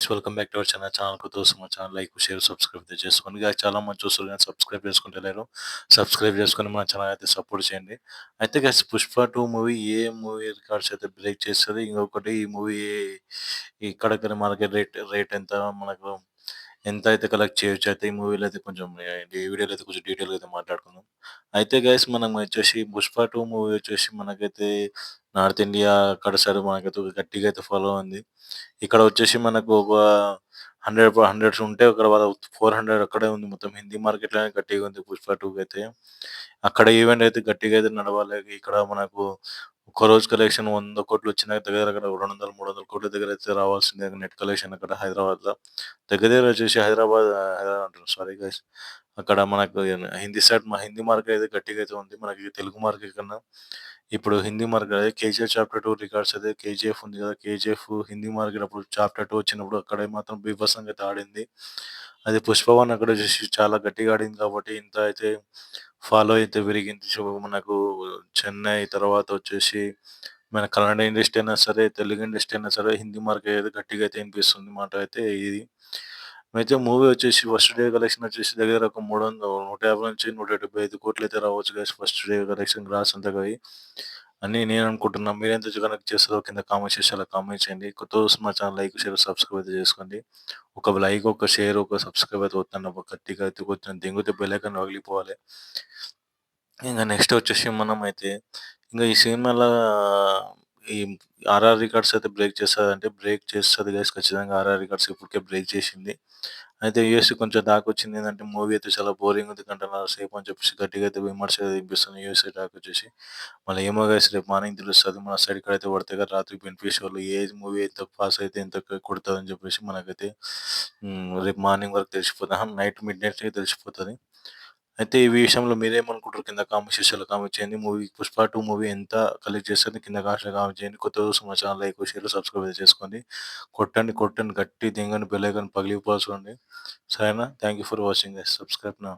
Welcome back to our channel. కొత్తగా వస్తే మా ఛానల్ లైక్, షేర్, సబ్స్క్రైబ్ అయితే చేసుకోండి. ఇక చాలా మంది చూస్తారు కానీ సబ్స్క్రైబ్ చేసుకుంటలేరు. సబ్స్క్రైబ్ చేసుకొని మన ఛానల్ అయితే సపోర్ట్ చేయండి. అయితే గైస్ 'పుష్ప 2' మూవీ ఏ మూవీ రికార్డ్స్ అయితే బ్రేక్ చేస్తది. ఇంకొకటి ఈ మూవీ ఇక్కడ మార్కెట్ రేట్ ఎంత మనకు ఎంత అయితే కలెక్ట్ చేయొచ్చు అయితే ఈ మూవీలో అయితే కొంచెం ఈ వీడియోలో అయితే కొంచెం డీటెయిల్‌గా అయితే మాట్లాడుకుందాం. అయితే గైస్ మనం వచ్చేసి 'పుష్ప 2' మూవీ వచ్చేసి మనకైతే నార్త్ ఇండియా అక్కడ సైడ్ మనకైతే గట్టిగా అయితే ఫాలో ఉంది. ఇక్కడ వచ్చేసి మనకు ఒక 100 ఉంటే అక్కడ వాళ్ళ 400 అక్కడే ఉంది. మొత్తం హిందీ మార్కెట్‌లోనే గట్టిగా ఉంది 'పుష్ప 2' అయితే. అక్కడ ఈవెంట్ అయితే గట్టిగా అయితే నడవాలి. ఇక్కడ మనకు ఒక్క రోజు కలెక్షన్ 100,00,00,000 వచ్చినా దగ్గర దగ్గర 200, 300,00,00,000 దగ్గర అయితే రావాల్సిందే నెట్ కలెక్షన్ అక్కడ హైదరాబాద్‌లో. దగ్గర దగ్గర వచ్చేసి హైదరాబాద్ అంటున్నా, సారీ గైస్. అక్కడ మనకు హిందీ సైడ్ హిందీ మార్కెట్ అయితే గట్టిగా అయితే ఉంది. మనకి తెలుగు మార్కెట్ కన్నా ఇప్పుడు హిందీ మార్కెట్ అదే 'కేజీఎఫ్ చాప్టర్ 2' రికార్డ్స్ అయితే 'కేజీఎఫ్' ఉంది కదా! 'కేజీఎఫ్' హిందీ మార్కెట్ అప్పుడు చాప్టర్ 2 వచ్చినప్పుడు అక్కడ మాత్రం బీభత్సంగా అయితే ఆడింది. అది 'పుష్ప 1' అక్కడ వచ్చేసి చాలా గట్టిగా ఆడింది కాబట్టి ఇంత అయితే ఫాలో అయితే పెరిగింది. సో, మనకు చెన్నై తర్వాత వచ్చేసి మన కన్నడ ఇండస్ట్రీ అయినా సరే, తెలుగు ఇండస్ట్రీ అయినా సరే హిందీ మార్కెట్ అయితే గట్టిగా అయితే వినిపిస్తుంది మాట అయితే ఇది. అయితే మూవీ వచ్చేసి ఫస్ట్ డే కలెక్షన్ వచ్చేసి దగ్గర ఒక 150-175 కోట్లు అయితే రావచ్చు guys. First day collection gross అంతా అయి అని నేను అనుకుంటున్నా. మీరెంత కనెక్ట్ చేస్తారో కింద కామెంట్ సెక్షన్‌లో కామెంట్ చేయండి. కొత్తగా వస్తున్న మా ఛానల్ లైక్, షేర్, సబ్స్క్రైబ్ అయితే చేసుకోండి. ఒక లైక్, ఒక షేర్, ఒక సబ్స్క్రైబ్ అయితే కొట్టండి. గట్టిగా అయితే కొంచెం దెంగితే బెల్ ఐకాన్ పగిలిపోవాలి. ఇంక నెక్స్ట్ వచ్చేసి మనమైతే ఇంక ఈ సినిమాల ఈ 'ఆర్ఆర్' రికార్డ్స్ అయితే బ్రేక్ చేస్తదంటే బ్రేక్ చేస్తది గైస్ ఖచ్చితంగా. 'ఆర్ఆర్' రికార్డ్స్ ఇప్పటికే బ్రేక్ చేసింది. అయితే యూఎస్‌కి కొంచెం టాకొచ్చింది ఏందంటే మూవీ అయితే చాలా బోరింగ్ ఉంది, గంటన్నర సేపు అని చెప్పేసి గట్టిగా అయితే విమర్శ వినిపిస్తుంది యూఎస్‌ఏ టాకొచ్చేసి. మళ్ళీ ఏమో గైస్ రేపు మార్నింగ్ తెలుస్తది. మన సైడ్ ఇక్కడైతే పడతాయి కదా రాత్రికి బెనిఫిషియల్ ఏ మూవీ ఎంత పాస్ అయితే ఎంత కొడతదని చెప్పేసి మనకైతే రేపు మార్నింగ్ వరకు తెలిసిపోతది. నైట్ మిడ్‌నైట్‌కే తెలిసిపోతది. అయితే ఈ విషయంలో మీరేమనుకుంటారు కింద కామెంట్ సెక్షన్‌లో కామెంట్ చేయండి. 'పుష్ప 2' మూవీ ఎంత కలెక్ట్ చేస్తది కింద కామెంట్ చేయండి. కొత్తగా చూస్తున్న మా ఛానల్ లైక్, షేర్, సబ్స్క్రైబ్ అయితే చేసుకోండి. కొట్టండి గట్టి దెంగండి బెల్ ఐకాన్ పగిలిపోవాలి చూడండి. సరేనా? Thank you for watching guys. Subscribe now.